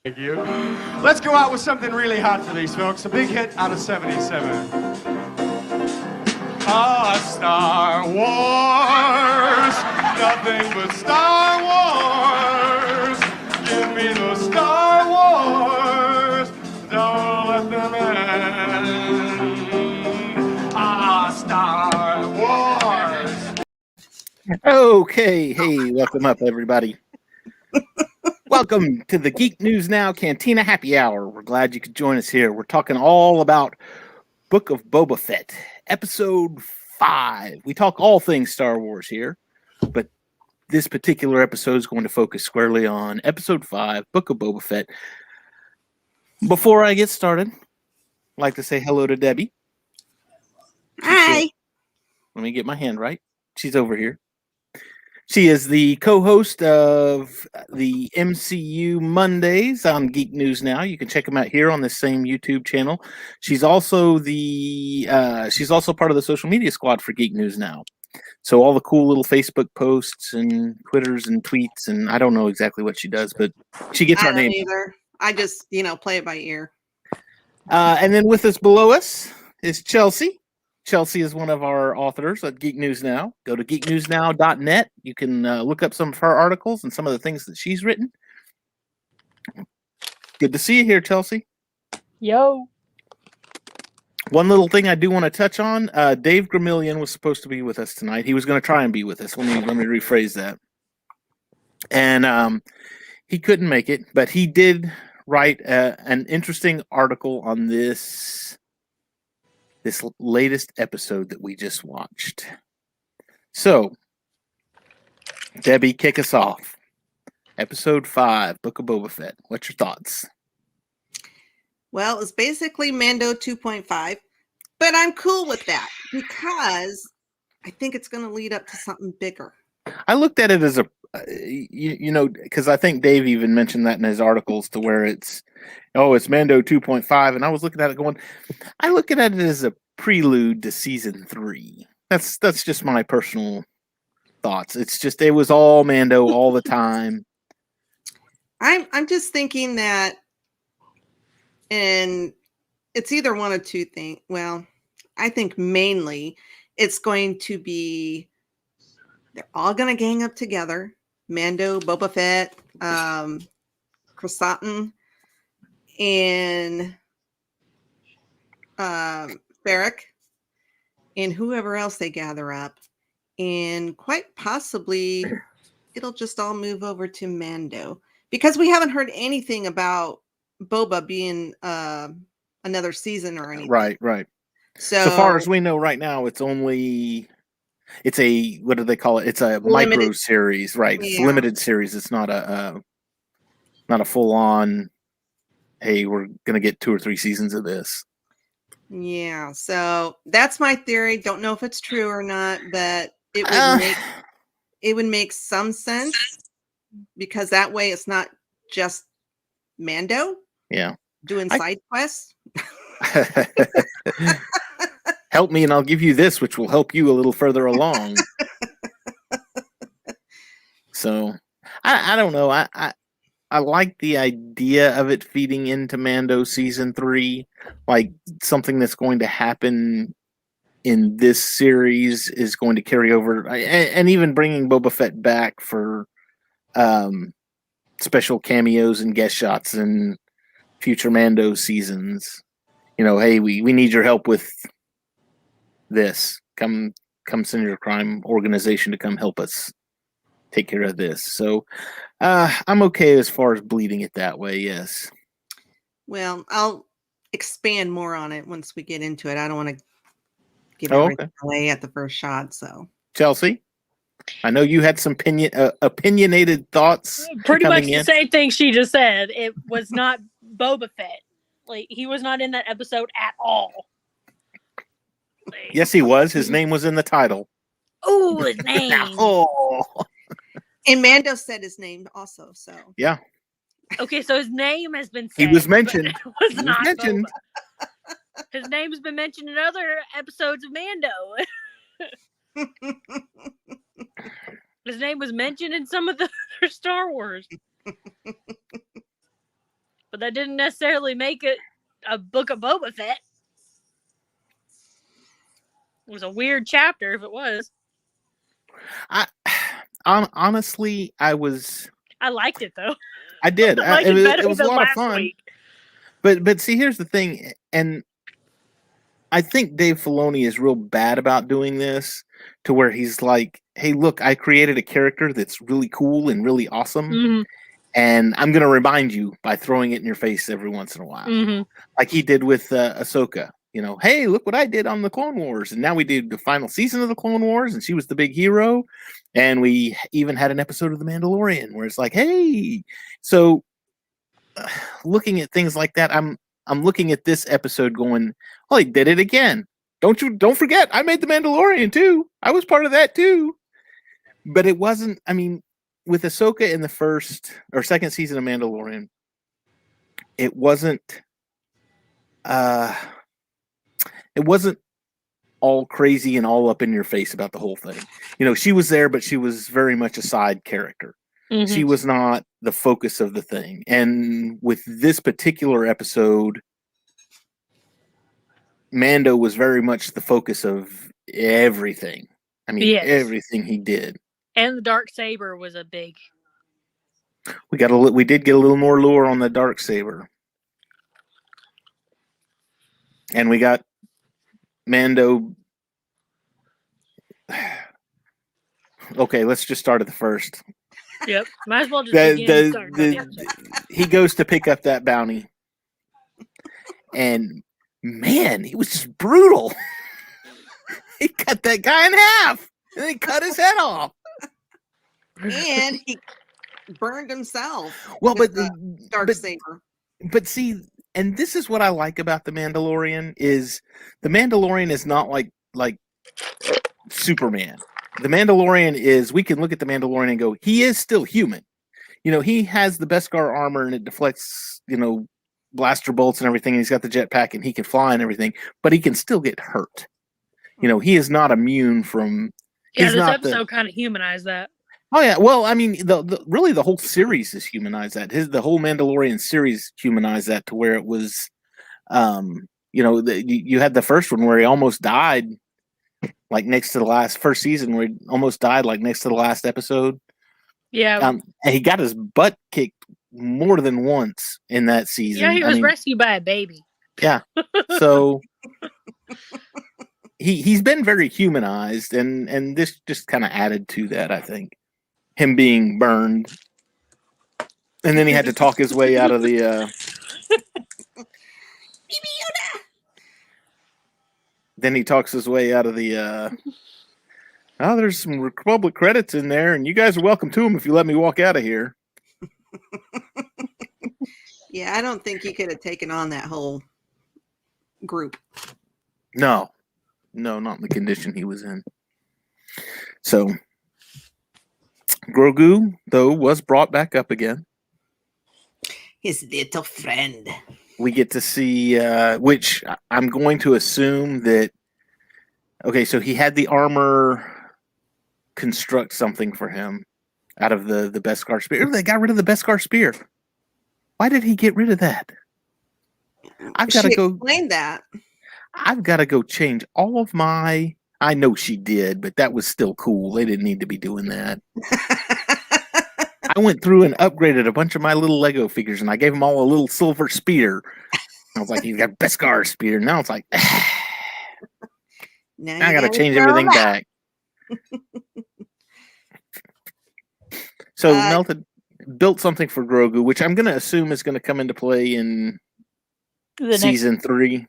Thank you. Let's go out with something really hot for these folks. A big hit out of 77. Ah, Star Wars. Nothing but Star Wars. Give me the Star Wars. Don't let them end. Ah, Star Wars. Okay, hey, welcome up, everybody. Welcome to the Geek News Now Cantina Happy Hour. We're glad you could join us here. We're talking all about Book of Boba Fett, Episode 5. We talk all things Star Wars here, but this particular episode is going to focus squarely on Episode 5, Book of Boba Fett. Before I get started, I'd like to say hello to Debbie. Hi. Let me get my hand right. She's over here. She is the co-host of the MCU Mondays on Geek News Now. You can check them out here on the same YouTube channel. She's also part of the social media squad for Geek News Now. So all the cool little Facebook posts and Twitters and tweets, and I don't know exactly what she does, but she gets our name. I don't either. I just, play it by ear. And then with us below us is Chelsea. Chelsea is one of our authors at Geek News Now. Go to geeknewsnow.net. You can look up some of her articles and some of the things that she's written. Good to see you here, Chelsea. Yo. One little thing I do want to touch on, Dave Gramillion was supposed to be with us tonight. He was going to try and be with us. Let me rephrase that. And he couldn't make it, but he did write an interesting article on this latest episode that we just watched. So, Debbie, kick us off. Episode 5, Book of Boba Fett. What's your thoughts? Well, it's basically Mando 2.5, but I'm cool with that because I think it's going to lead up to something bigger. I looked at it as because I think Dave even mentioned that in his articles to where it's Mando 2.5, and I was looking at it going, I look at it as a prelude to season 3. That's just my personal thoughts. It's just it was all Mando all the time. I'm just thinking that, and it's either one of two things. Well, I think mainly it's going to be they're all going to gang up together. Mando, Boba Fett, Croissant, and Ferric, and whoever else they gather up. And quite possibly it'll just all move over to Mando because we haven't heard anything about Boba being another season or anything. Right. So far as we know right now, it's a what do they call it? It's a limited micro series, right? Yeah. It's a limited series. It's not a full on. Hey, we're gonna get 2 or 3 seasons of this. Yeah, so that's my theory. Don't know if it's true or not, but it would make some sense because that way it's not just Mando. Yeah, doing side quests. Help me and I'll give you this, which will help you a little further along. So, I don't know. I like the idea of it feeding into Mando season 3, like something that's going to happen in this series is going to carry over, and even bringing Boba Fett back for special cameos and guest shots in future Mando seasons. Hey, we need your help with this. Come send your crime organization to come help us take care of this. So I'm okay as far as bleeding it that way, yes. Well, I'll expand more on it once we get into it. I don't want to give everything away at the first shot. So, Chelsea, I know you had some opinionated thoughts. Pretty much the same thing she just said. It was not Boba Fett. Like, he was not in that episode at all. Like, yes, he was. His name was in the title. Oh, his name. And Mando said his name also. So yeah. Okay, so his name has been said. He was mentioned. Was not mentioned. His name has been mentioned in other episodes of Mando. His name was mentioned in some of the other Star Wars. but that didn't necessarily make it a Book of Boba Fett. It was a weird chapter if it was. Honestly, I liked it though. I did. I liked it better It was a than lot of last fun. week. But see, here's the thing, and I think Dave Filoni is real bad about doing this to where he's like, hey, look, I created a character that's really cool and really awesome. Mm-hmm. And I'm going to remind you by throwing it in your face every once in a while. Mm-hmm. Like he did with Ahsoka. You know, hey, look what I did on the Clone Wars. And now we did the final season of the Clone Wars, and she was the big hero. And we even had an episode of The Mandalorian where it's like, hey. So looking at things like that, I'm looking at this episode going, oh, he did it again. Don't forget, I made The Mandalorian too. I was part of that too. But it wasn't, I mean, with Ahsoka in the first or second season of Mandalorian, it wasn't all crazy and all up in your face about the whole thing. You know, she was there, but she was very much a side character. Mm-hmm. She was not the focus of the thing. And with this particular episode, Mando was very much the focus of everything. I mean, everything he did. And the Darksaber was a big. We did get a little more lore on the Darksaber. And we got Mando. Okay, let's just start at the first. Yep, might as well just he goes to pick up that bounty, and man, he was just brutal. He cut that guy in half, and then he cut his head off, and he burned himself. Well, but Darksaber. But see, and this is what I like about the Mandalorian is the Mandalorian is not like Superman. The Mandalorian is, we can look at the Mandalorian and go, he is still human. You know, he has the Beskar armor and it deflects, you know, blaster bolts and everything. And he's got the jetpack and he can fly and everything, but he can still get hurt. You know, he is not immune from. Yeah, this episode kind of humanized that. Oh yeah, well, I mean, really the whole series has humanized that. The whole Mandalorian series humanized that to where it was, you know, you had the first one where he almost died. Like next to the first season where he almost died, like next to the last episode. Yeah. And he got his butt kicked more than once in that season. Yeah, he was rescued by a baby. Yeah. So he's been very humanized, and this just kind of added to that, I think. Him being burned. And then he had to talk his way out of the Then he talks his way out of the there's some Republic credits in there, and you guys are welcome to them if you let me walk out of here. Yeah, I don't think he could have taken on that whole group. No, not in the condition he was in. So Grogu, though, was brought back up again. His little friend. We get to see, which I'm going to assume that, okay, so he had the armor construct something for him out of the Beskar spear. They got rid of the Beskar spear. Why did he get rid of that? I've got to go. Explain that. I've got to go change all of my. I know she did, but that was still cool. They didn't need to be doing that. I went through and upgraded a bunch of my little Lego figures, and I gave them all a little silver spear. I was like, "He's got Beskar spear." Now it's like, now I got to change everything back. So Melted built something for Grogu, which I'm going to assume is going to come into play in season 3.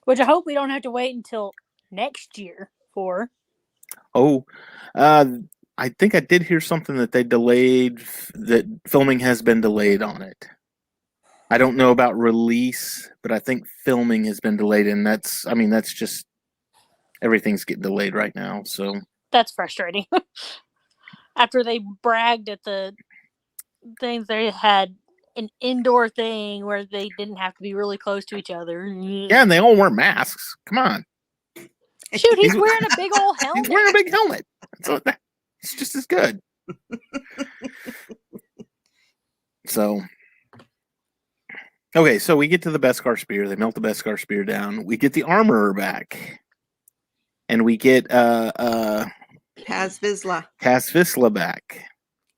Which I hope we don't have to wait until next year for. Oh, I think I did hear something that they delayed, that filming has been delayed on it. I don't know about release, but I think filming has been delayed, and that's just, everything's getting delayed right now, so. That's frustrating. After they bragged at the things, they had an indoor thing where they didn't have to be really close to each other. Yeah, and they all wear masks. Come on. Shoot, he's wearing a big old helmet. He's wearing a big helmet. So it's just as good. So, Okay, so we get to the Beskar spear. They melt the Beskar spear down. We get the armorer back, and we get Paz Vizsla. Cass Vizsla back.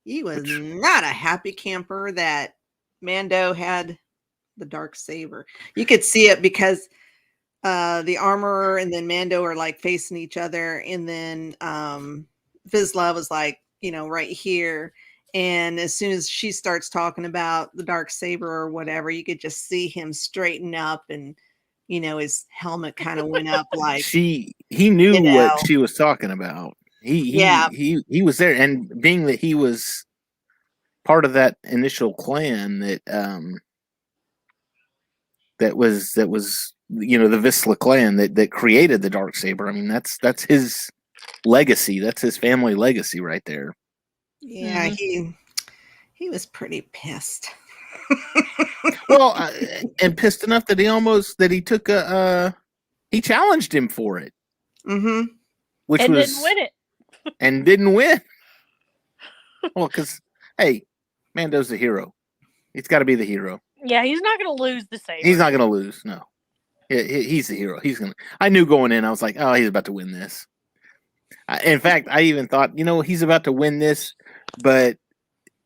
He was not a happy camper that Mando had the dark saber. You could see it because the armorer and then Mando are like facing each other, and then Vizsla was like, right here. And as soon as she starts talking about the dark saber or whatever, you could just see him straighten up, and his helmet kind of went up like He knew what she was talking about. He was there, and being that he was part of that initial clan that was the Vizsla clan that created the dark saber. I mean, that's his legacy. That's his family legacy right there. Yeah, he was pretty pissed. Well, and pissed enough that he took he challenged him for it. Mm-hmm. Didn't win it. And didn't win. Well, because hey, Mando's the hero. He's got to be the hero. Yeah, he's not going to lose the saber. He's not going to lose. No, he's the hero. He's gonna. I knew going in. I was like, oh, he's about to win this. In fact, I even thought, he's about to win this, but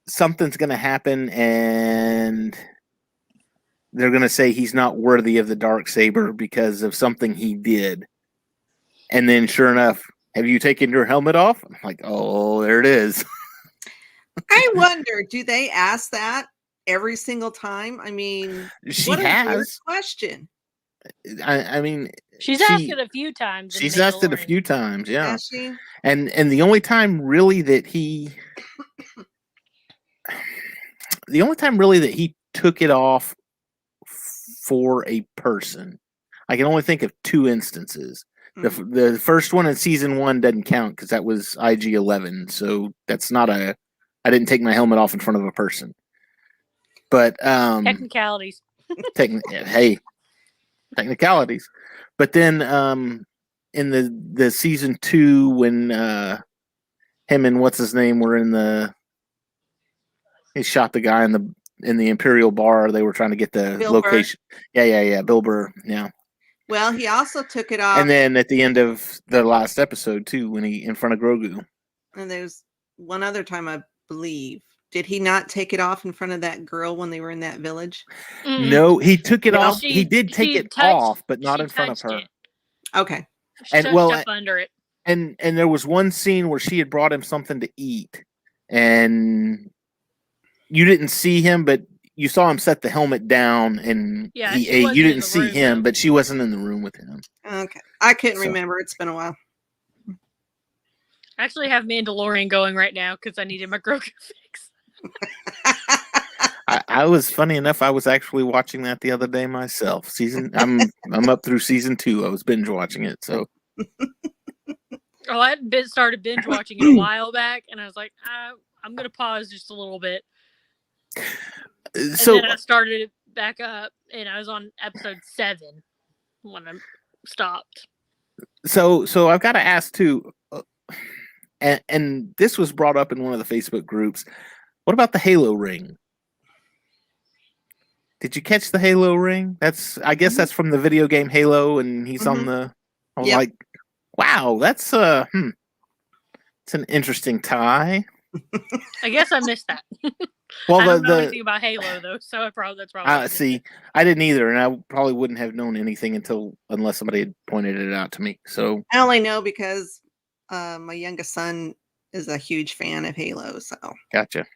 something's going to happen, and they're going to say he's not worthy of the dark saber because of something he did. And then, sure enough, have you taken your helmet off? I'm like, oh, there it is. I wonder, do they ask that every single time? I mean, what a weird question. I mean, she's asked it a few times. She's asked it a few times, yeah. Has she? And the only time really that he took it off for a person, I can only think of two instances. Mm-hmm. The first one in season 1 doesn't count because that was IG-11, so that's not I didn't take my helmet off in front of a person. But technicalities. Technicalities. But then in the season 2 when him and what's his name were he shot the guy in the Imperial bar. They were trying to get the Bill location. Burr. Yeah. Bill Burr. Yeah. Well, he also took it off. And then at the end of the last episode too, when he in front of Grogu. And there's one other time, I believe. Did he not take it off in front of that girl when they were in that village? Mm. No, he took it off. He did take it off, but not in front of her. Okay. She touched up under it. And there was one scene where she had brought him something to eat, and you didn't see him, but you saw him set the helmet down, and he ate. You didn't see him, but she wasn't in the room with him. Okay. I couldn't remember. It's been a while. I actually have Mandalorian going right now because I needed my Grogu fix. I was funny enough. I was actually watching that the other day myself. I'm up through season 2. I was binge watching it. So, I started binge watching it a while back, and I was like, I'm gonna pause just a little bit. And then I started it back up, and I was on episode 7 when I stopped. So I've got to ask too, and this was brought up in one of the Facebook groups. What about the Halo ring? Did you catch the Halo ring? I guess that's from the video game Halo, and he's on the. I was like, wow, that's it's an interesting tie. I guess I missed that. Well, I don't know anything about Halo though, so that's probably. See, I didn't either, and I probably wouldn't have known anything unless somebody had pointed it out to me. So I only know because my youngest son is a huge fan of Halo. So gotcha.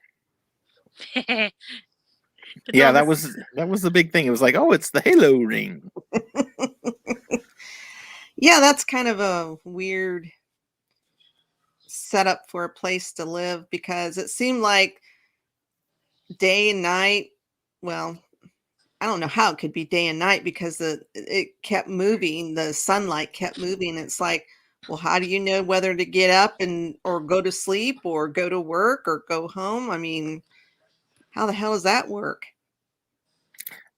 Yeah, that was the big thing. It was like, oh, it's the Halo ring. Yeah, that's kind of a weird setup for a place to live because it seemed like day and night. Well, I don't know how it could be day and night because it kept moving. The sunlight kept moving. It's like, well, how do you know whether to get up or go to sleep or go to work or go home? I mean, how the hell does that work?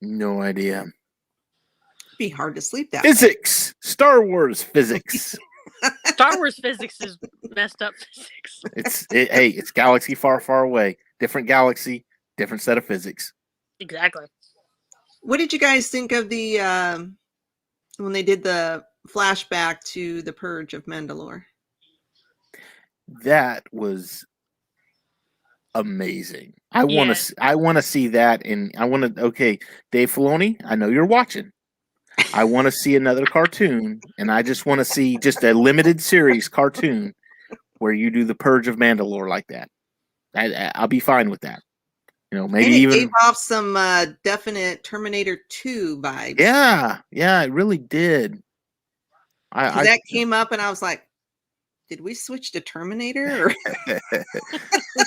No idea. It'd be hard to sleep that physics. Way. Star Wars physics. Star Wars physics is messed up physics. It's galaxy far, far away. Different galaxy, different set of physics. Exactly. What did you guys think of the when they did the flashback to the Purge of Mandalore? That was amazing. I want Yeah. to. I want to see that, and I want to. Okay, Dave Filoni, I know you're watching. I want to see another cartoon, and I just want to see just a limited series cartoon where you do the Purge of Mandalore like that. I'll be fine with that. You know, maybe And it even gave off some definite Terminator 2 vibes. yeah, it really did. Because that came up, and I was like, "Did we switch to Terminator?" Or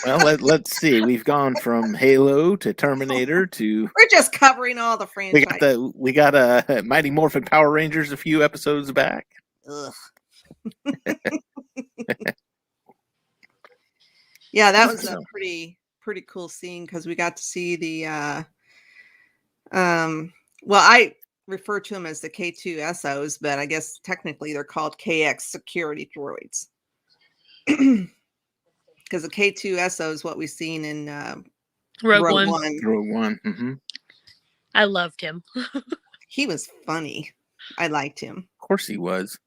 Well, let's see. We've gone from Halo to Terminator to we're just covering all the franchise. we got Mighty Morphin Power Rangers a few episodes back. Ugh. Yeah, that was a pretty cool scene because we got to see the well, I refer to them as the K2 SOs, but I guess technically they're called KX security droids. Because the K2 SO is what we've seen in Rogue One. Rogue One. Mm-hmm. I loved him. He was funny. I liked him. Of course he was.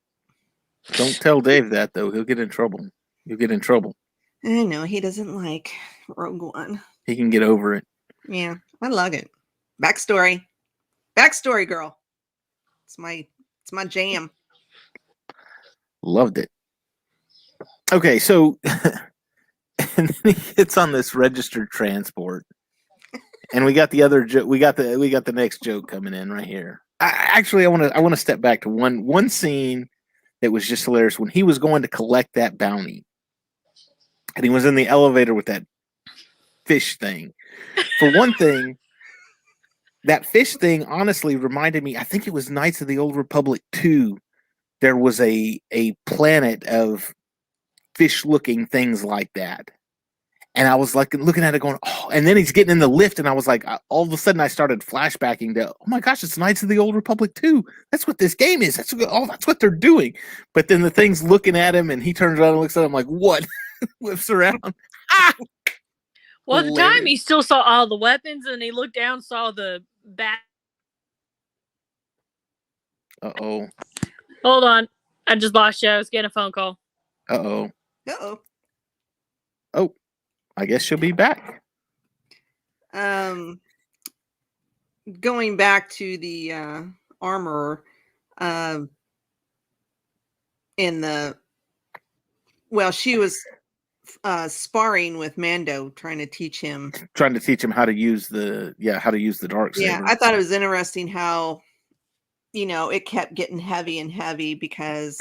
Don't tell Dave that though; he'll get in trouble. You'll get in trouble. I know he doesn't like Rogue One. He can get over it. Yeah, I love it. Backstory, girl. It's my jam. Loved it. Okay, so and then he gets on this registered transport, and we got the other we got the next joke coming in right here. I want to step back to one scene that was just hilarious when he was going to collect that bounty, and he was in the elevator with that fish thing. For one thing, that fish thing honestly reminded me. I think it was Knights of the Old Republic 2. There was a planet of fish-looking things like that. And I was like looking at it going, oh, and then he's getting in the lift, and I was like, all of a sudden I started flashbacking to, oh my gosh, it's Knights of the Old Republic 2. That's what this game is. That's what they're doing. But then the thing's looking at him, and he turns around and looks at him like, what? Whips around. Ah! Well, at the time, he still saw all the weapons, and he looked down, saw the bat. Uh-oh. Hold on. I just lost you. I was getting a phone call. Uh-oh. Uh-oh. Oh, I guess she'll be back. Going back to the armorer, she was sparring with Mando, trying to teach him how to use the dark saber. Yeah, I thought it was interesting how it kept getting heavy and heavy because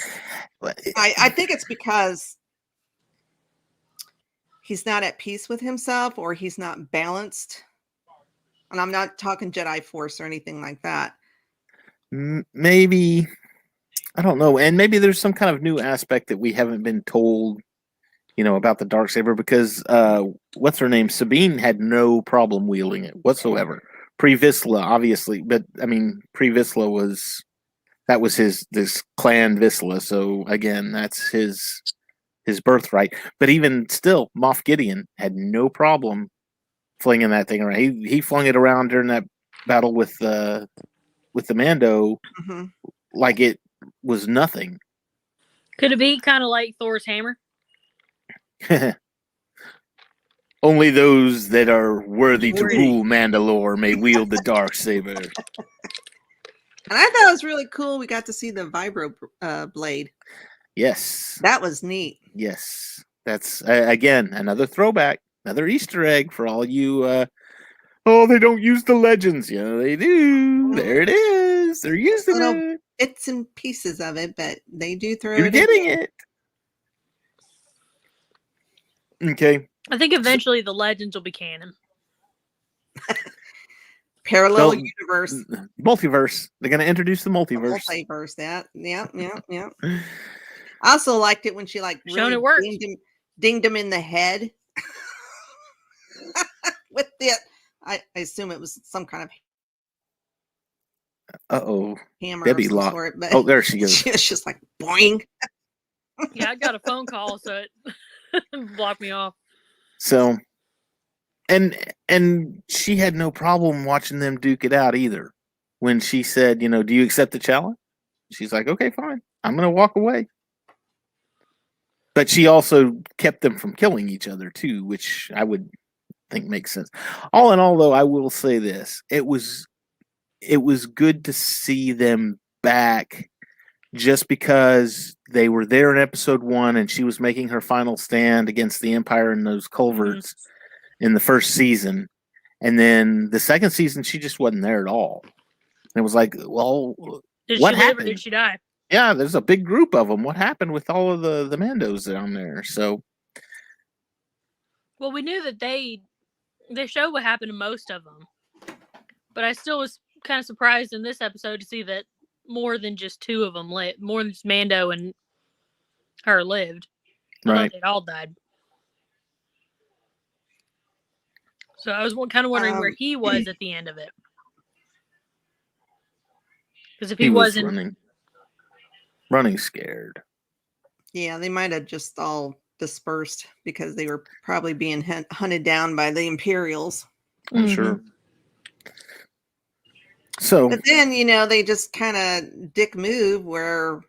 I think it's because he's not at peace with himself or he's not balanced. And I'm not talking Jedi Force or anything like that. Maybe, I don't know. And maybe there's some kind of new aspect that we haven't been told, about the darksaber, because what's her name? Sabine had no problem wielding it whatsoever. Pre-Vizsla, obviously, but I mean, Pre-Vizsla was this clan Vizsla, so again, that's his birthright. But even still, Moff Gideon had no problem flinging that thing around. He flung it around during that battle with the Mando, like it was nothing. Could it be kind of like Thor's hammer? Only those that are worthy to rule Mandalore may wield the darksaber. And I thought it was really cool. We got to see the vibro blade. Yes. That was neat. Yes. That's, again, another throwback, another Easter egg for all you, they don't use the legends. Yeah, they do. There it is. They're using it. Bits and pieces of it, but they do throw You're getting it. Okay. I think eventually the legends will be canon. Parallel universe. Multiverse. They're going to introduce the multiverse. Multiverse, that. Yeah. I also liked it when she really it worked. Dinged him in the head. With the, I assume it was some kind of hammer Debbie of some locked. sort. But there she goes. She was just like, boing. Yeah, I got a phone call, so it blocked me off. So, and she had no problem watching them duke it out either. when she said, do you accept the challenge? She's like, okay, fine. I'm going to walk away. But she also kept them from killing each other too, which I would think makes sense. All in all, though, I will say this: it was good to see them back, just because they were there in episode 1, and she was making her final stand against the Empire in those culverts in the first season, and then the second season she just wasn't there at all. And it was like, well, Did what she live happened? or did she die? Yeah, there's a big group of them. What happened with all of the Mandos down there? So, well, we knew that they showed what happened to most of them, but I still was kind of surprised in this episode to see that more than just 2 of them lived. More than just Mando and her lived. I thought they'd all died. So I was kind of wondering where he was at the end of it. Because if he wasn't running scared. Yeah, they might have just all dispersed because they were probably being hunted down by the Imperials. I'm sure. So, but then, they just kind of dick move where,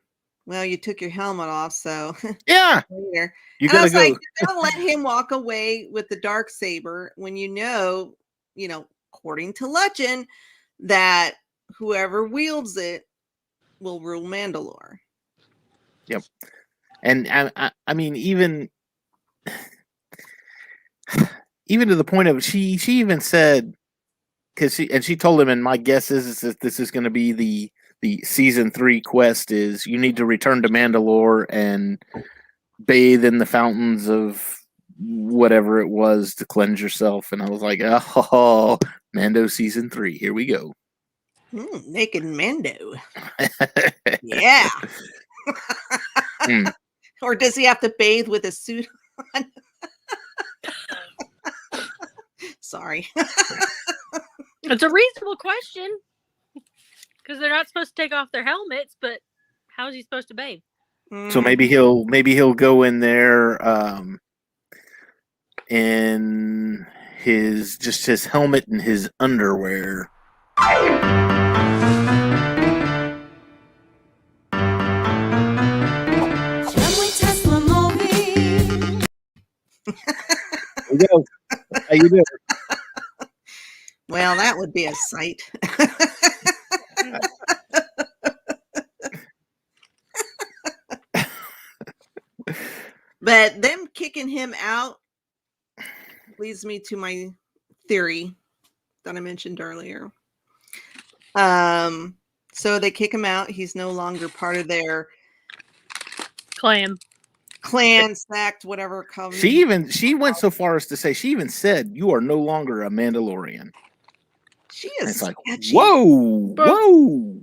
well, you took your helmet off, so yeah, you gotta go. Like, don't let him walk away with the Darksaber when according to legend, that whoever wields it will rule Mandalore. Yep. And I mean, even to the point of she even said, because she told him, and my guess is that this is going to be the season 3 quest is you need to return to Mandalore and bathe in the fountains of whatever it was to cleanse yourself. And I was like, oh, Mando season 3, here we go. Naked Mando. Yeah. Or does he have to bathe with a suit on? Sorry. It's a reasonable question. Because they're not supposed to take off their helmets, but how is he supposed to bathe? So maybe he'll go in there in his helmet and his underwear. There you go. How you doing? Well, that would be a sight. But them kicking him out leads me to my theory that I mentioned earlier. So they kick him out. He's no longer part of their clan, sect, whatever. She went so far as to say, she even said, "You are no longer a Mandalorian." She is. It's like, sketchy. whoa!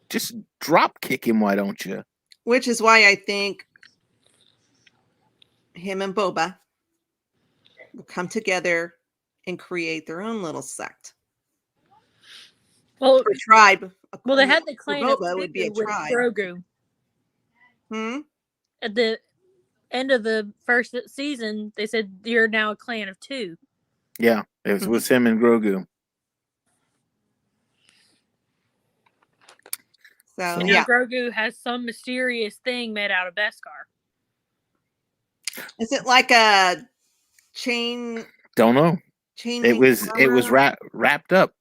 Just drop kick him, why don't you? Which is why I think him and Boba will come together and create their own little sect. Well, or tribe. Well, they had the clan of Boba would be a tribe. Grogu. At the end of the first season, they said you're now a clan of 2. Yeah, it was him and Grogu. So now Grogu has some mysterious thing made out of Beskar. Is it like a chain? Don't know. Chain. It was wrapped up.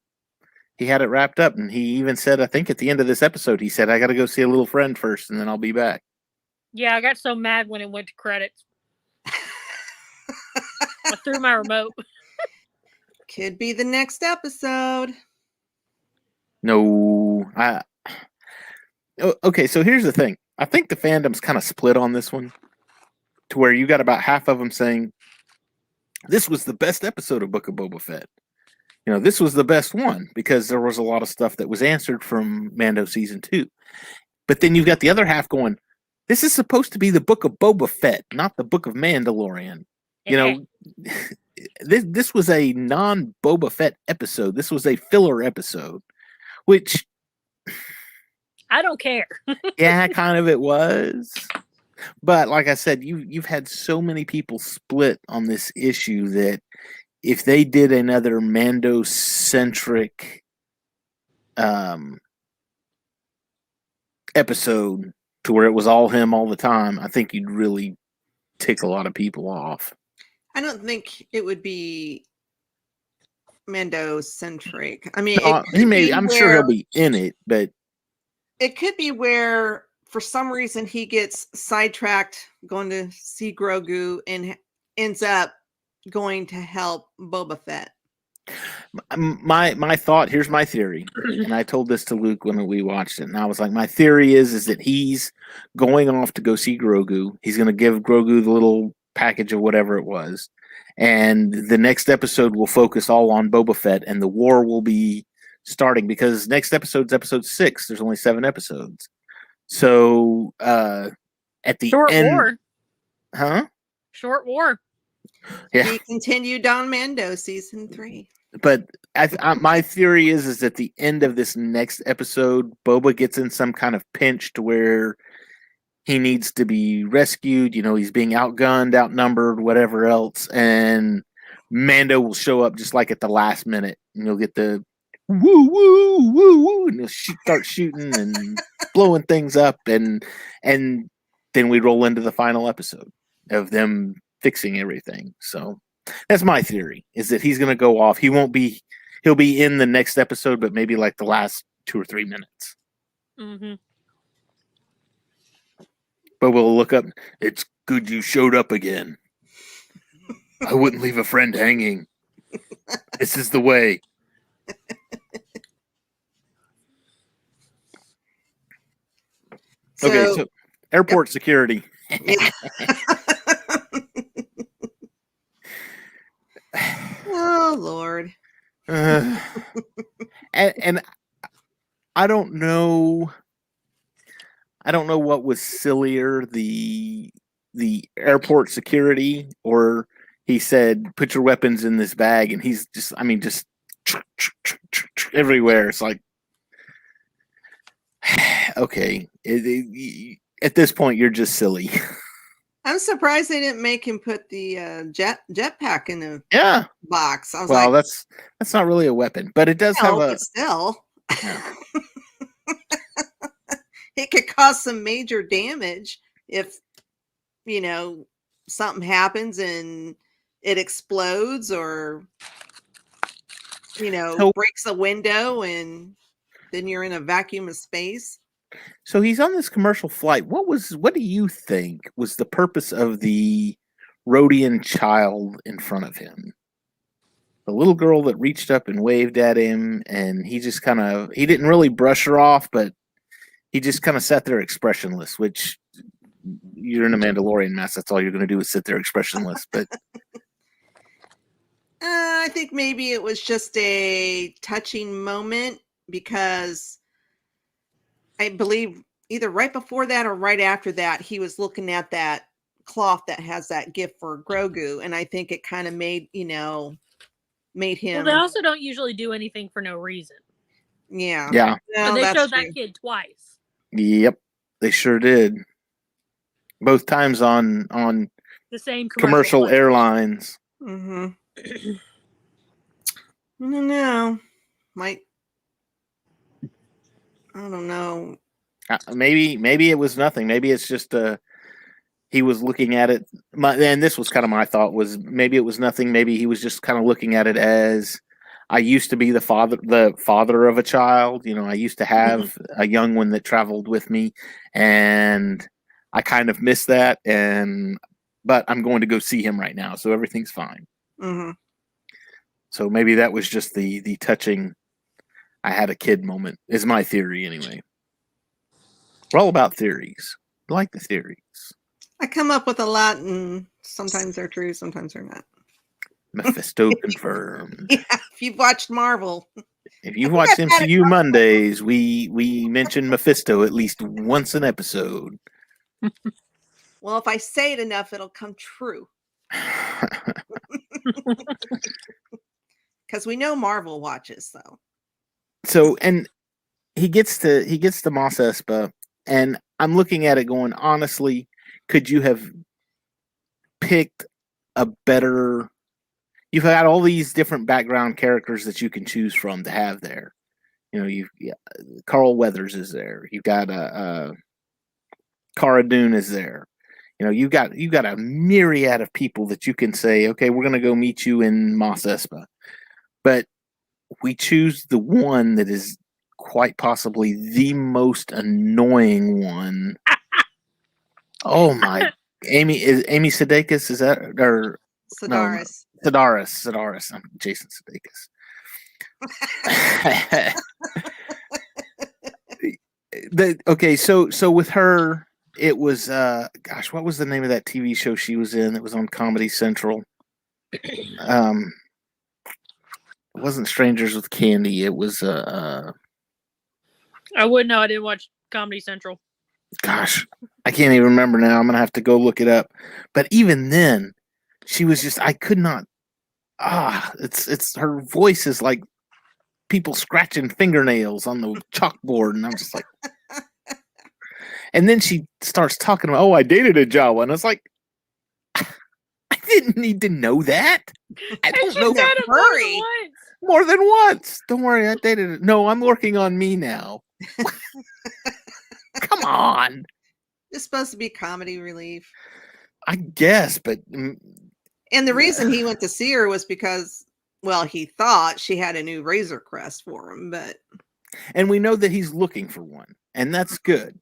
He had it wrapped up, and he even said, I think at the end of this episode, he said, "I got to go see a little friend first, and then I'll be back." Yeah, I got so mad when it went to credits. I threw my remote. Could be the next episode. No, okay, so here's the thing. I think the fandom's kind of split on this one, to where you got about half of them saying this was the best episode of Book of Boba Fett. This was the best one because there was a lot of stuff that was answered from Mando season 2. But then you've got the other half going, this is supposed to be the Book of Boba Fett, not the Book of Mandalorian. This was a non-Boba Fett episode. This was a filler episode, which I don't care. Yeah, kind of it was. But like I said, you've had so many people split on this issue that if they did another Mando-centric episode to where it was all him all the time, I think you'd really tick a lot of people off. I don't think it would be Mando centric. I mean, No, he may. I'm sure he'll be in it, but it could be where, for some reason, he gets sidetracked going to see Grogu and ends up going to help Boba Fett. My thought, here's my theory, and I told this to Luke when we watched it, and I was like, my theory is that he's going off to go see Grogu. He's going to give Grogu the little package of whatever it was, and the next episode will focus all on Boba Fett, and the war will be starting because next episode's episode 6. There's only 7 episodes, so at the Short end, war. huh? Short war. Yeah, He continued on Mando season 3. but my theory is at the end of this next episode, Boba gets in some kind of pinch to where he needs to be rescued. You know, he's being outgunned, outnumbered, whatever else, and Mando will show up just like at the last minute, and you'll get the woo woo woo woo, and he'll start shooting and blowing things up, and then we roll into the final episode of them fixing everything. So that's my theory, is that he's going to go off. He'll be in the next episode, but maybe like the last 2 or 3 minutes. Mm-hmm. But we'll look up. It's good you showed up again. I wouldn't leave a friend hanging. This is the way. So airport security. Oh Lord. And I don't know. I don't know what was sillier, the airport security, or he said, "Put your weapons in this bag," and he's just everywhere. It's like, okay, at this point, you're just silly. I'm surprised they didn't make him put the jetpack in the box. I was that's not really a weapon, but it does have a. But still, Yeah. it could cause some major damage if something happens and it explodes, or breaks a window, and then you're in a vacuum of space. So he's on this commercial flight. What do you think was the purpose of the Rhodian child in front of him? The little girl that reached up and waved at him, and he just he didn't really brush her off, but he just kind of sat there expressionless, which you're in a Mandalorian mess. That's all you're going to do is sit there expressionless. But I think maybe it was just a touching moment, because I believe either right before that or right after that, he was looking at that cloth that has that gift for Grogu. And I think it kind of made him. Well, they also don't usually do anything for no reason. Yeah. Yeah. But they showed that kid twice. Yep. They sure did. Both times on the same commercial airlines. Mm-hmm. I don't know. I don't know. Maybe it was nothing. Maybe it's just he was looking at it. And this was kind of my thought, was maybe it was nothing. Maybe he was just kind of looking at it as, I used to be the father of a child. I used to have a young one that traveled with me, and I kind of miss that. But I'm going to go see him right now, so everything's fine. Mm-hmm. So maybe that was just the touching, I had a kid moment, is my theory anyway. We're all about theories. I like the theories. I come up with a lot, and sometimes they're true, sometimes they're not. Mephisto confirmed. Yeah, if you've watched Marvel. If you've watched MCU Mondays, we mention Mephisto at least once an episode. Well, if I say it enough, it'll come true. Because we know Marvel watches, though. So, and he gets to Mos Espa, and I'm looking at it going, honestly, could you have picked a better? You've got all these different background characters that you can choose from to have there. Carl Weathers is there. You've got Cara Dune is there. You've got a myriad of people that you can say, okay, we're going to go meet you in Mos Espa. But we choose the one that is quite possibly the most annoying one. Oh my! Amy Sudeikis, is that, or Sedaris. No, Sedaris. I'm Jason Sudeikis. Okay, so with her, it was what was the name of that TV show she was in? It was on Comedy Central. It wasn't Strangers with Candy. It was I wouldn't know. I didn't watch Comedy Central. Gosh, I can't even remember now. I'm gonna have to go look it up. But even then, she was just, I could not. It's her voice is like people scratching fingernails on the chalkboard, and I'm just like. And then she starts talking about, I dated a Jawa, and I was like, I didn't need to know that. I don't know that. Hurry. More than once. Don't worry, I dated it. No, I'm working on me now. Come on. It's supposed to be comedy relief. I guess, but. And the reason he went to see her was because, he thought she had a new Razor Crest for him, but. And we know that he's looking for one, and that's good.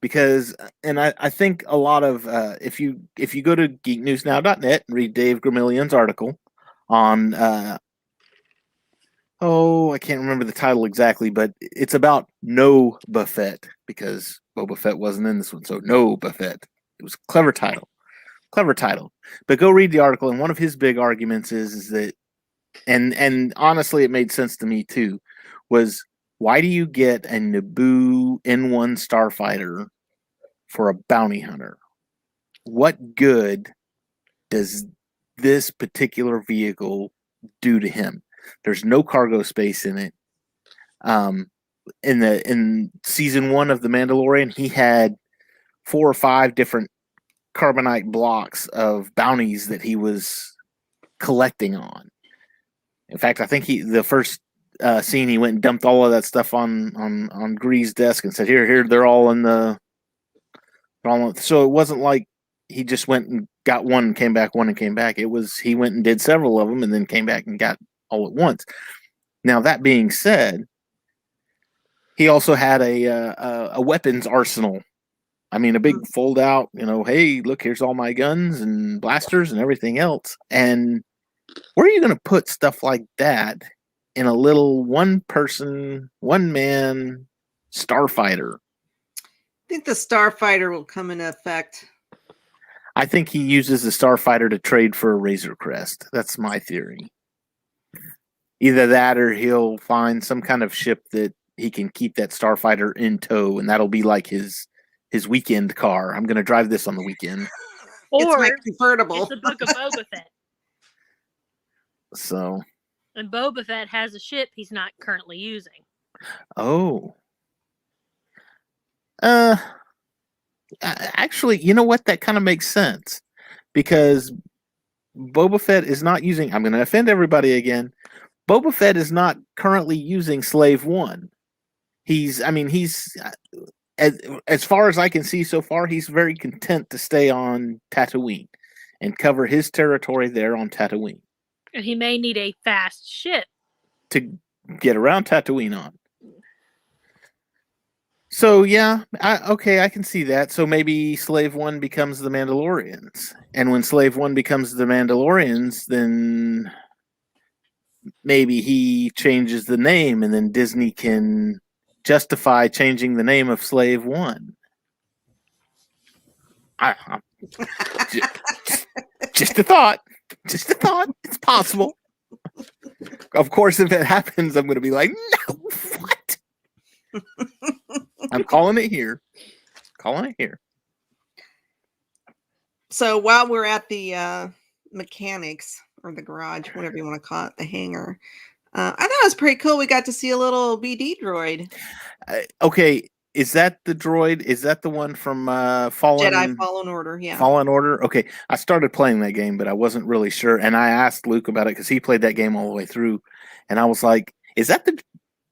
Because, and I think a lot of, if you go to geeknewsnow.net and read Dave Gramillion's article on, I can't remember the title exactly, but it's about No Buffett, because Boba Fett wasn't in this one. So No Buffett. It was a clever title. But go read the article, and one of his big arguments is that, and honestly, it made sense to me too, was, why do you get a Naboo N1 starfighter for a bounty hunter? What good does this particular vehicle do to him? There's no cargo space in it. In season 1 of The Mandalorian, he had 4 or 5 different carbonite blocks of bounties that he was collecting on. In fact, I think the first scene, he went and dumped all of that stuff on Gree's desk and said, here, they're all in the. So it wasn't like he just went and got one and came back. It was, he went and did several of them and then came back and got all at once. Now, that being said, he also had a weapons arsenal. I mean, a big fold out, hey, look, here's all my guns and blasters and everything else. And where are you going to put stuff like that in a little one-man starfighter? I think the starfighter will come into effect. I think he uses the starfighter to trade for a Razor Crest. That's my theory. Either that or he'll find some kind of ship that he can keep that starfighter in tow, and that'll be like his weekend car. I'm going to drive this on the weekend. Or it's my convertible. It's the Book of Boba Fett. So. And Boba Fett has a ship he's not currently using. Oh. Actually, you know what? That kind of makes sense. Because Boba Fett is not using... I'm going to offend everybody again. Boba Fett is not currently using Slave 1. He's as far as I can see so far, he's very content to stay on Tatooine and cover his territory there on Tatooine. And he may need a fast ship to get around Tatooine on. So, yeah, I can see that. So maybe Slave 1 becomes the Mandalorians. And when Slave 1 becomes the Mandalorians, then maybe he changes the name, and then Disney can justify changing the name of Slave 1. Just a thought. Just a thought. It's possible. Of course, if it happens, I'm going to be like, no, what? I'm calling it here. So while we're at the mechanics or the garage, whatever you want to call it, the hangar, I thought it was pretty cool. We got to see a little BD droid. Okay. Is that the droid? Is that the one from Jedi Fallen Order? Yeah. Fallen Order? Okay. I started playing that game, but I wasn't really sure. And I asked Luke about it because he played that game all the way through. And I was like, is that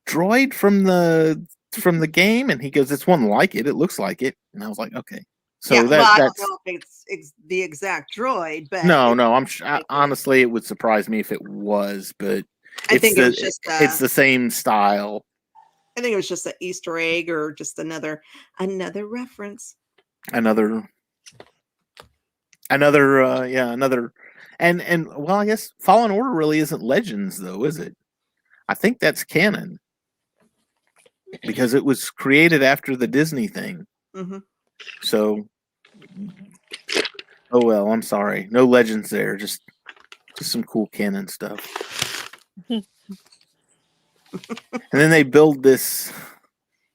droid from the game? And he goes, it's one like it. It looks like it. And I was like, okay. So yeah, well, I that's don't know if it's the exact droid, but no. Honestly, it would surprise me if it was, but I think it was just it's the same style. I think it was just an Easter egg or just another reference. Another and well, I guess Fallen Order really isn't Legends though, is it? I think that's canon because it was created after the Disney thing. Mm-hmm. So, oh well, I'm sorry, no Legends there, just some cool canon stuff. And then they build this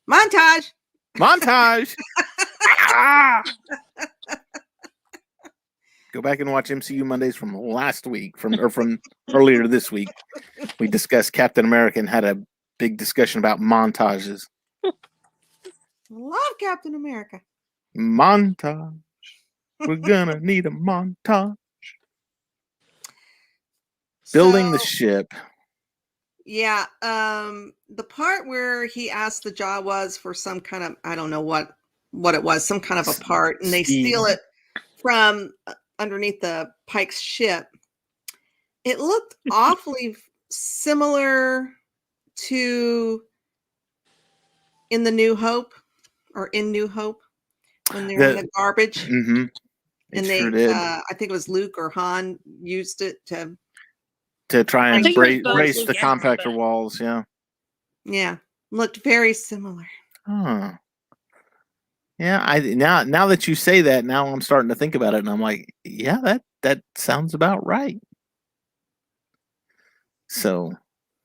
Montage. Ah! Go back and watch MCU Mondays from last week, from earlier this week. We discussed Captain America and had a big discussion about montages. Love Captain America. Montage. We're gonna need a montage. Building the ship. Yeah. The part where he asked the Jawas for some kind of, I don't know what it was, some kind of a part, and they steal it from underneath the Pike's ship. It looked awfully similar to in New Hope when they're in the garbage. Mm-hmm. And they, I think it was Luke or Han used it to try and brace the compactor but... walls. Yeah, looked very similar. Huh. Yeah, now that you say that, now I'm starting to think about it, and I'm like, yeah, that sounds about right. So,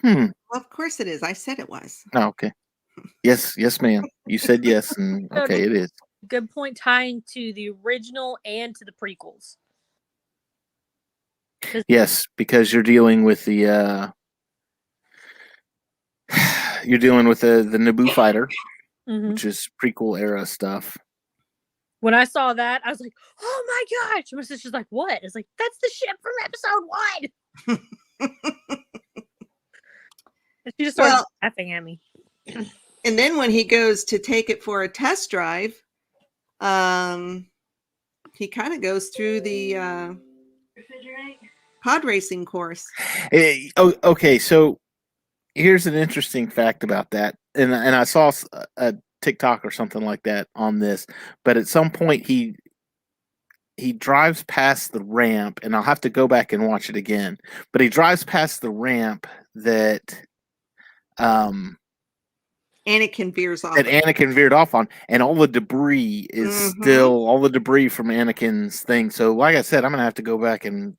Well, of course it is. I said it was. Oh, okay. Yes, ma'am. You said yes, and okay, it is. Good point, tying to the original and to the prequels. Yes, because you're dealing with the Naboo fighter, which is prequel era stuff. When I saw that, I was like, "Oh my gosh!" My sister's like, "What?" It's like, "That's the ship from episode 1." And she just started laughing at me. And then when he goes to take it for a test drive, he kind of goes through the pod racing course. Okay, so here's an interesting fact about that, and I saw a TikTok or something like that on this, but at some point he drives past the ramp, and I'll have to go back and watch it again, but he drives past the ramp that Anakin veers off. That Anakin veered off on, and all the debris is still all the debris from Anakin's thing. So, like I said, I'm gonna have to go back and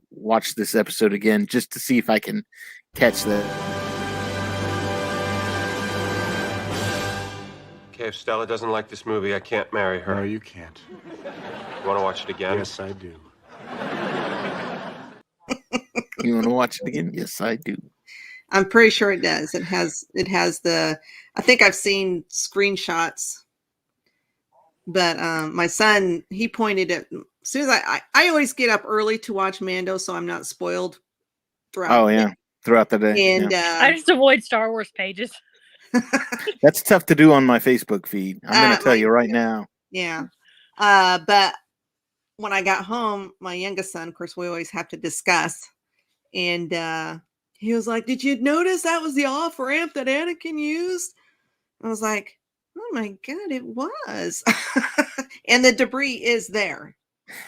watch this episode again just to see if I can catch that. Okay, if Stella doesn't like this movie, I can't marry her. No, you can't. You want to watch it again? Yes, I do. You want to watch it again? Yes, I do. I'm pretty sure it does. It has the, I think I've seen screenshots, but my son, he pointed at, as soon as I always get up early to watch Mando, so I'm not spoiled throughout. Throughout the day. And I just avoid Star Wars pages. That's tough to do on my Facebook feed. I'm going to tell you right now. Yeah. But when I got home, my youngest son, of course, we always have to discuss, and he was like, "Did you notice that was the off ramp that Anakin used?" I was like, "Oh my God, it was." And the debris is there.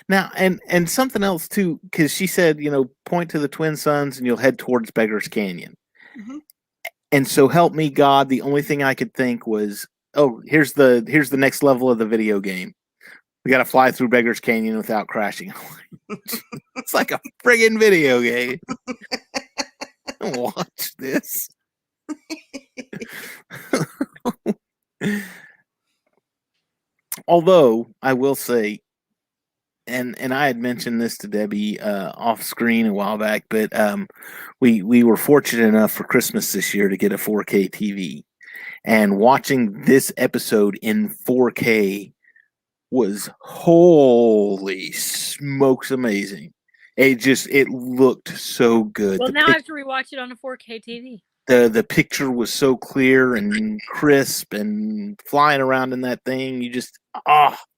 Now, and something else too, because she said, point to the twin suns and you'll head towards Beggar's Canyon. Mm-hmm. And so help me God, the only thing I could think was, oh, here's the next level of the video game. We got to fly through Beggar's Canyon without crashing. It's like a friggin' video game. Watch this. Although I will say, and I had mentioned this to Debbie off screen a while back, but we were fortunate enough for Christmas this year to get a 4K TV, and watching this episode in 4K was holy smokes amazing. It looked so good. Well, now I have to rewatch it on a 4K TV. the picture was so clear and crisp and flying around in that thing. You just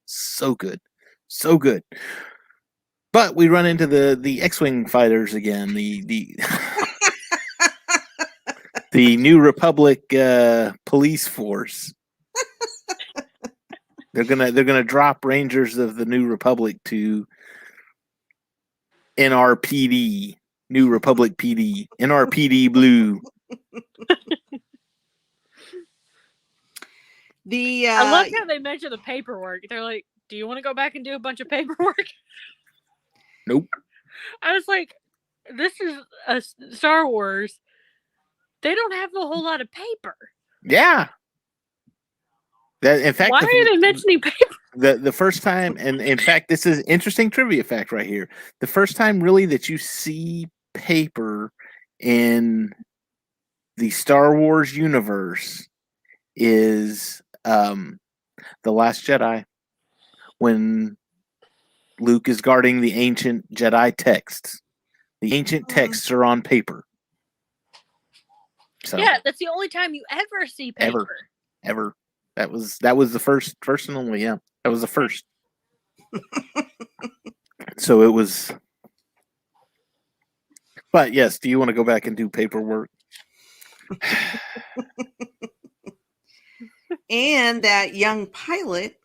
so good, so good. But we run into the X-wing fighters again. The the New Republic police force. They're gonna drop Rangers of the New Republic to NRPD, New Republic PD, NRPD Blue. I love how they mention the paperwork. They're like, "Do you want to go back and do a bunch of paperwork?" Nope. I was like, "This is a Star Wars. They don't have a whole lot of paper." Yeah. That in fact, why are they mentioning paper? The first time, and in fact, this is interesting trivia fact right here. The first time really that you see paper in the Star Wars universe is The Last Jedi, when Luke is guarding the ancient Jedi texts. The ancient texts are on paper. So, yeah, that's the only time you ever see paper. Ever. That was the first and only. Yeah, that was the first. So it was. But yes, do you want to go back and do paperwork? And that young pilot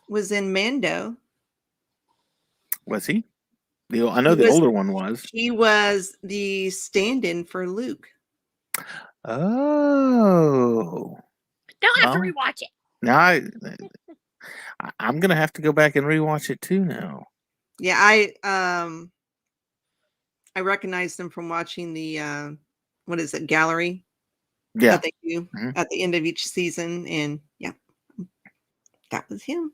was in Mando. Was he? I know the older one was. He was the stand-in for Luke. Oh. Now I have to rewatch it. Now I'm gonna have to go back and rewatch it too now. Yeah, I recognized him from watching the what is it, gallery? Yeah. That they do at the end of each season, and yeah, that was him.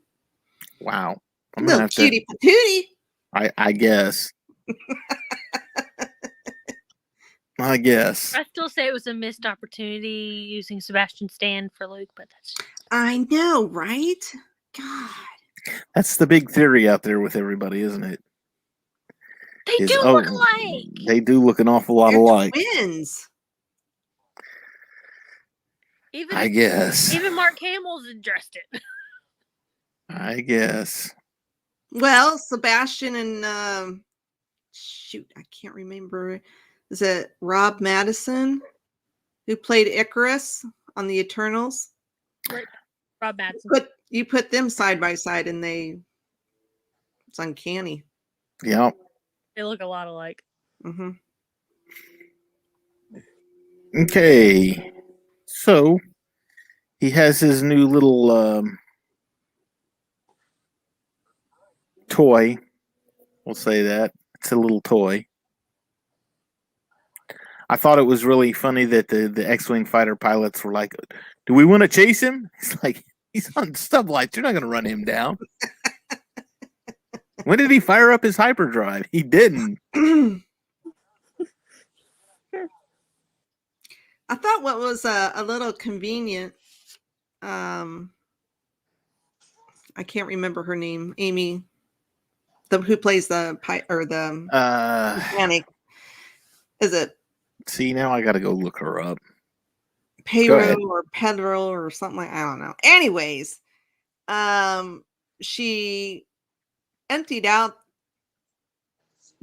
Wow. I'm little cutie patootie. I guess. I guess. I still say it was a missed opportunity using Sebastian Stan for Luke, but that's. I know, right? God. That's the big theory out there with everybody, isn't it? They do look alike. They do look an awful lot alike. Twins. I guess. Even Mark Hamill's addressed it. I guess. Well, Sebastian and shoot, I can't remember. Is it Rob Madison who played Icarus on the Eternals? Right. Rob Madison. But you put them side by side, and it's uncanny. Yeah. They look a lot alike. Mm-hmm. Okay. So he has his new little toy. We'll say that. It's a little toy. I thought it was really funny that the X-Wing fighter pilots were like, do we want to chase him? He's like, he's on sublights. You're not going to run him down. When did he fire up his hyperdrive? He didn't. I thought what was a little convenient, I can't remember her name, Amy, who plays the mechanic. Is it? See, now I got to go look her up. Pedro or Pedro or something like, I don't know. Anyways, she emptied out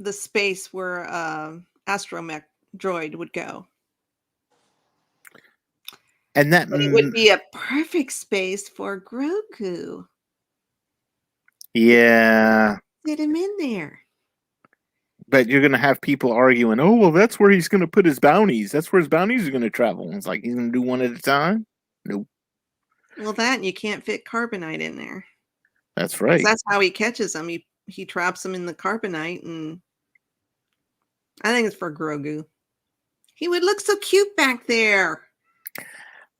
the space where astromech droid would go. And that it would be a perfect space for Grogu. Yeah. Get him in there. But you're going to have people arguing, oh, well, that's where he's going to put his bounties. That's where his bounties are going to travel. And it's like, he's going to do one at a time? Nope. Well, that, and you can't fit carbonite in there. That's right. That's how he catches them. He traps them in the carbonite, and I think it's for Grogu. He would look so cute back there.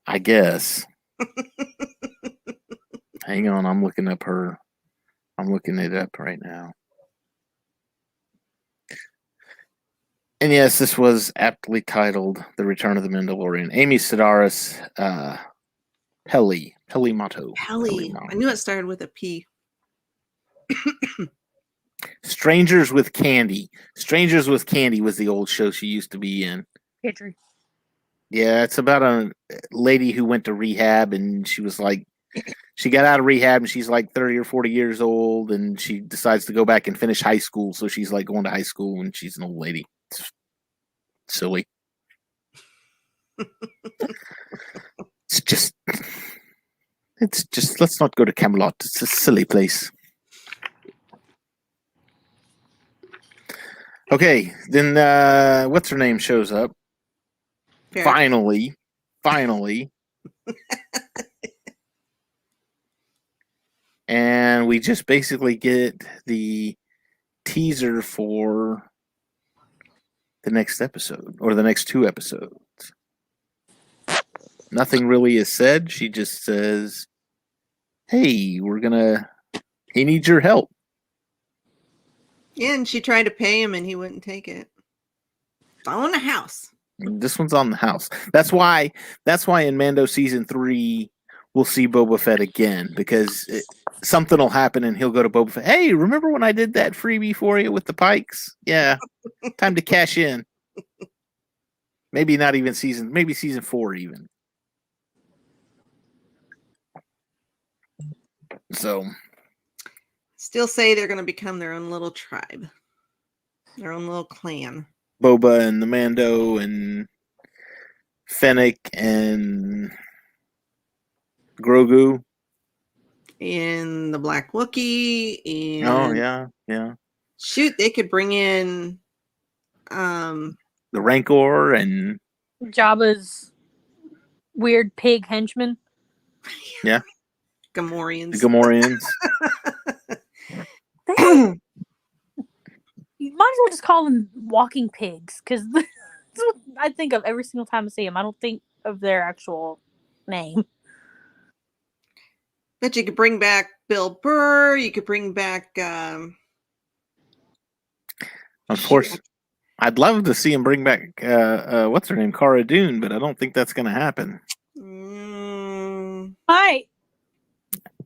I guess. Hang on, I'm looking it up right now. And yes, this was aptly titled The Return of the Mandalorian. Amy Sedaris, Peli Motto. Peli. I knew it started with a P. Strangers with Candy. Strangers with Candy was the old show she used to be in. Picture. Yeah, it's about a lady who went to rehab, and she was like, she got out of rehab, and she's like 30 or 40 years old, and she decides to go back and finish high school. So she's like going to high school, and she's an old lady. It's silly. It's just, let's not go to Camelot. It's a silly place. Okay, then what's her name shows up. Fair. Finally. And we just basically get the teaser for the next episode, or the next 2 episodes. Nothing really is said. She just says, hey, he needs your help. Yeah, and she tried to pay him and he wouldn't take it. It's on the house. This one's on the house. That's why in Mando season 3 we'll see Boba Fett again, because something will happen and he'll go to Boba Fett. Hey, remember when I did that freebie for you with the pikes? Yeah, time to cash in. Maybe not even maybe season 4 even. So, Still say they're going to become their own little tribe, their own little clan. Boba and the Mando and Fennec and Grogu. And the Black Wookiee. And Oh, yeah. shoot, they could bring in The Rancor and Jabba's weird pig henchman. yeah, Gamorreans. the Gamorreans. You might as well just call them walking pigs, because that's what I think of every single time I see them. I don't think of their actual name. But you could bring back Bill Burr. You could bring back. Unfortunately, I'd love to see him bring back what's her name, Cara Dune, but I don't think that's going to happen. Hi.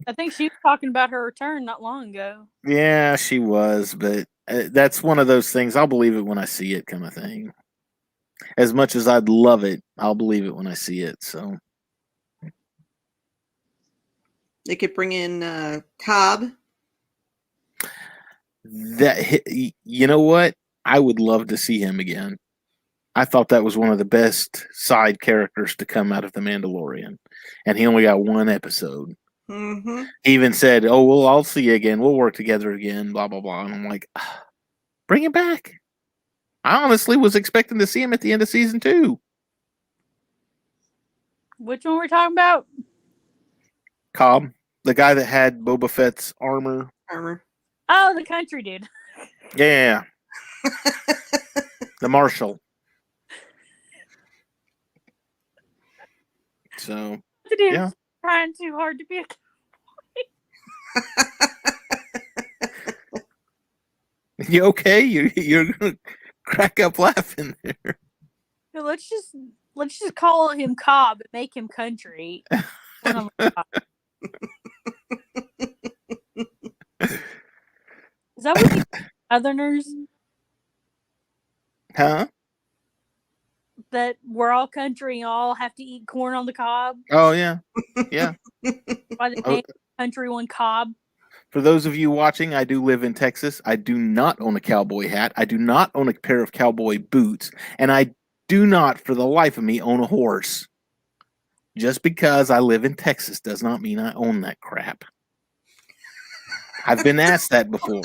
I think she was talking about her return not long ago. Yeah, she was, but that's one of those things. I'll believe it when I see it, kind of thing. As much as I'd love it, I'll believe it when I see it. So They could bring in Cobb. You know what? I would love to see him again. I thought that was one of the best side characters to come out of The Mandalorian, and he only got 1 episode. Mm-hmm. He even said, "Oh, well, I'll see you again. We'll work together again." Blah blah blah. And I'm like, bring him back. I honestly was expecting to see him at the end of season 2. Which one we're talking about? Cobb, the guy that had Boba Fett's armor. Oh, the country dude. Yeah. The Marshal. So, The dude's yeah. trying too hard to be a You okay? You're gonna crack up laughing there. No, let's just call him Cobb and make him country. Is that what the Southerners? Huh? That we're all country and all have to eat corn on the cob? Oh yeah. Yeah. Why they name country one Cobb? For those of you watching, I do live in Texas. I do not own a cowboy hat. I do not own a pair of cowboy boots. And I do not, for the life of me, own a horse. Just because I live in Texas does not mean I own that crap. I've been asked that before.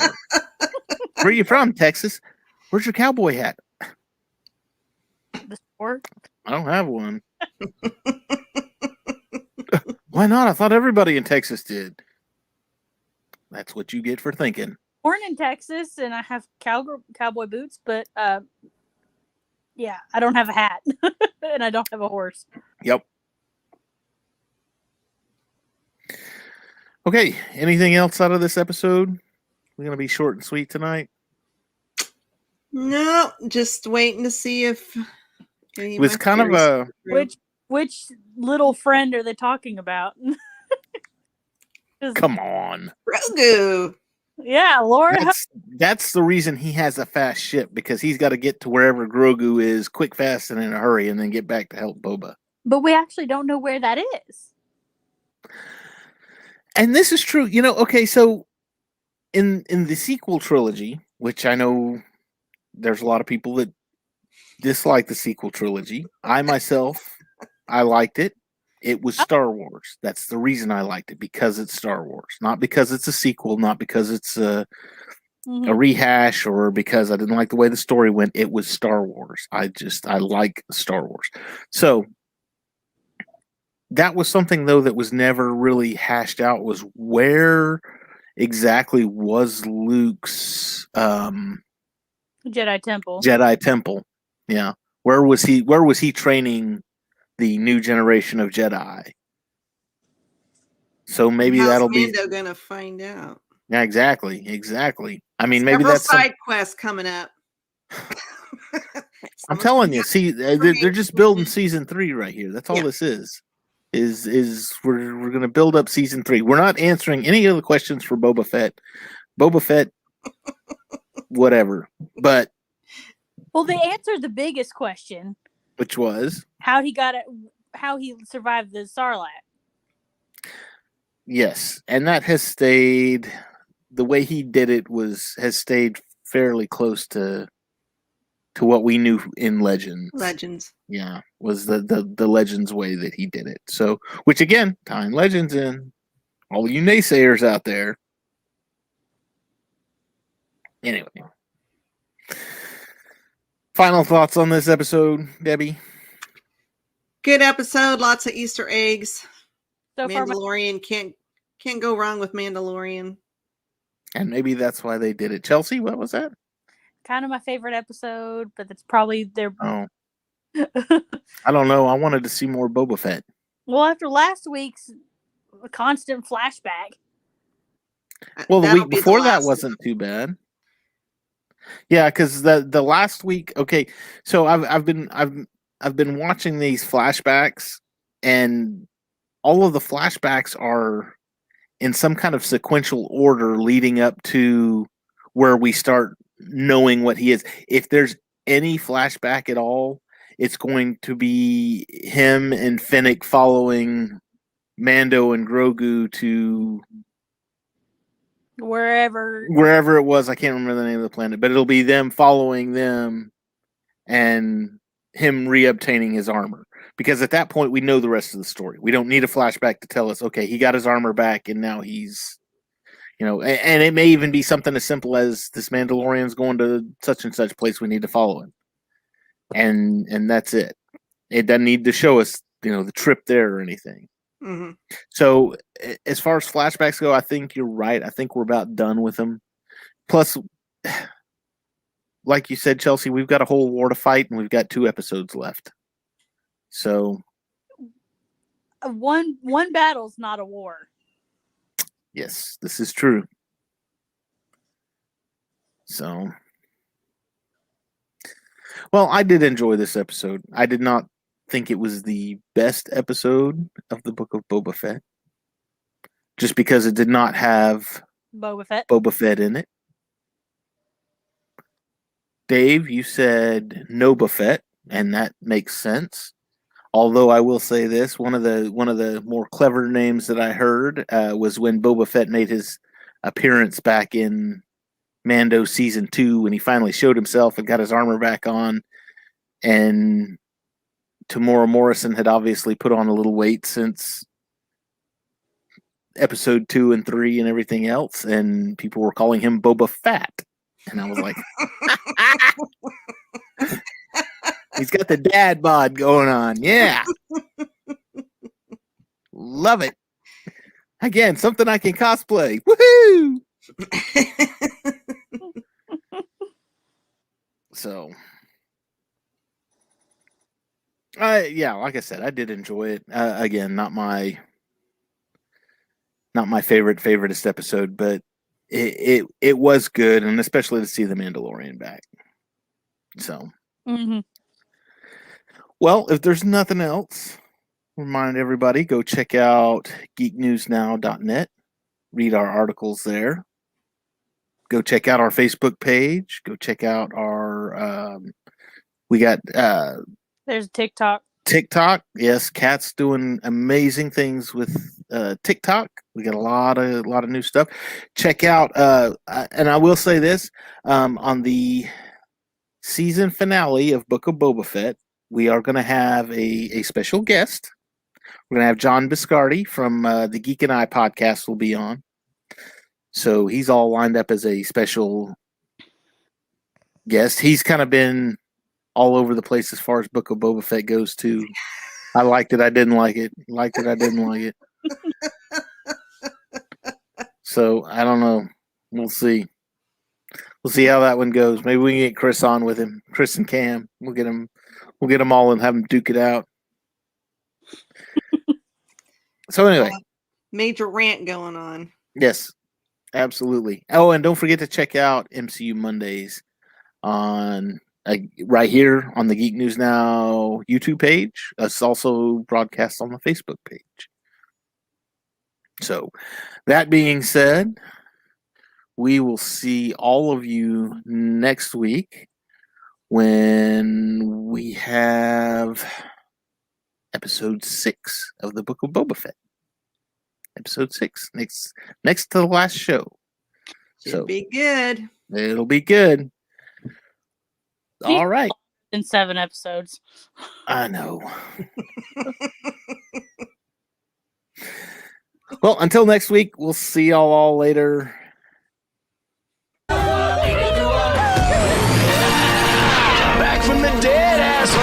Where are you from, Texas? Where's your cowboy hat? The store? I don't have one. Why not? I thought everybody in Texas did. That's what you get for thinking. Born in Texas, and I have cowboy boots, but yeah, I don't have a hat, and I don't have a horse. Yep. Okay, anything else out of this episode? We're going to be short and sweet tonight. No, just waiting to see if It was kind of a... Which little friend are they talking about? Come on. Grogu. Yeah, Lord. That's the reason he has a fast ship, because he's got to get to wherever Grogu is quick, fast, and in a hurry, and then get back to help Boba. But we actually don't know where that is. And this is true. Okay, so in the sequel trilogy, which I know there's a lot of people that dislike the sequel trilogy. I myself, I liked it. It was Star Wars. That's the reason I liked it, because it's Star Wars, not because it's a sequel, not because it's a rehash, or because I didn't like the way the story went. It was Star Wars. I like Star Wars. So that was something, though, that was never really hashed out, was where exactly was Luke's Jedi Temple. Jedi Temple. Yeah. Where was he training the new generation of Jedi? So maybe that'll be Mando gonna find out. Yeah, exactly. I mean, maybe Several that's side quests coming up. I'm telling you, see, they're just building season 3 right here. That's all this is. Is we're gonna build up season 3. We're not answering any of the questions for Boba Fett. Boba Fett, whatever. But they answered the biggest question, which was how he survived the Sarlacc. Yes, and that has stayed. The way he did it has stayed fairly close to what we knew in Legends. Yeah, was the Legends way that he did it. So, which again, tying Legends in, all you naysayers out there. Anyway, final thoughts on this episode, Debbie? Good episode, lots of Easter eggs. So Mandalorian can't go wrong with Mandalorian. And maybe that's why they did it. Chelsea, what was that? Kind of my favorite episode, but that's probably their. Oh, I don't know. I wanted to see more Boba Fett. Well, after last week's constant flashback. Well, the week before that wasn't too bad. Yeah, because the last week. Okay, so I've been watching these flashbacks, and all of the flashbacks are in some kind of sequential order leading up to where we start knowing what he is. If there's any flashback at all, it's going to be him and Fennec following Mando and Grogu to wherever it was. I can't remember the name of the planet, but it'll be them following them and him reobtaining his armor. Because at that point, we know the rest of the story. We don't need a flashback to tell us, okay, he got his armor back and now he's, and it may even be something as simple as this Mandalorian's going to such and such place. We need to follow him. And that's it. It doesn't need to show us, the trip there or anything. Mm-hmm. So as far as flashbacks go, I think you're right. I think we're about done with them. Plus, like you said, Chelsea, we've got a whole war to fight and we've got 2 episodes left. So one battle's not a war. Yes, this is true. So, well, I did enjoy this episode. I did not think it was the best episode of the Book of Boba Fett, just because it did not have Boba Fett in it. Dave, you said Noba Fett, and that makes sense. Although I will say this, one of the more clever names that I heard was when Boba Fett made his appearance back in Mando season 2, when he finally showed himself and got his armor back on, and Tamora Morrison had obviously put on a little weight since episode 2 and 3 and everything else, and people were calling him Boba Fett, and I was like, he's got the dad bod going on. Yeah. Love it. Again, something I can cosplay. Woohoo! So, yeah, like I said, I did enjoy it. Again, not my favoriteest episode, but it was good, and especially to see the Mandalorian back. So, well, if there's nothing else, remind everybody, go check out geeknewsnow.net. Read our articles there. go check out our Facebook page. Go check out our we got There's TikTok. TikTok. Yes, Kat's doing amazing things with TikTok. We got a lot of new stuff. Check out and I will say this, on the season finale of Book of Boba Fett, we are going to have a special guest. We're going to have John Biscardi from the Geek and I podcast will be on. So he's all lined up as a special guest. He's kind of been all over the place as far as Book of Boba Fett goes too. I liked it. I didn't like it. Liked it. I didn't like it. So I don't know. We'll see. We'll see how that one goes. Maybe we can get Chris on with him. Chris and Cam. We'll get them all and have them duke it out. So anyway, major rant going on. Yes, absolutely. Oh, and don't forget to check out MCU Mondays on right here on the Geek News Now YouTube page. It's also broadcast on the Facebook page. So, that being said, we will see all of you next week when we have episode 6 of the Book of Boba Fett. Episode 6, next to the last show. Should be good. It'll be good. All right. In 7 episodes. I know. Well, until next week, we'll see y'all all later.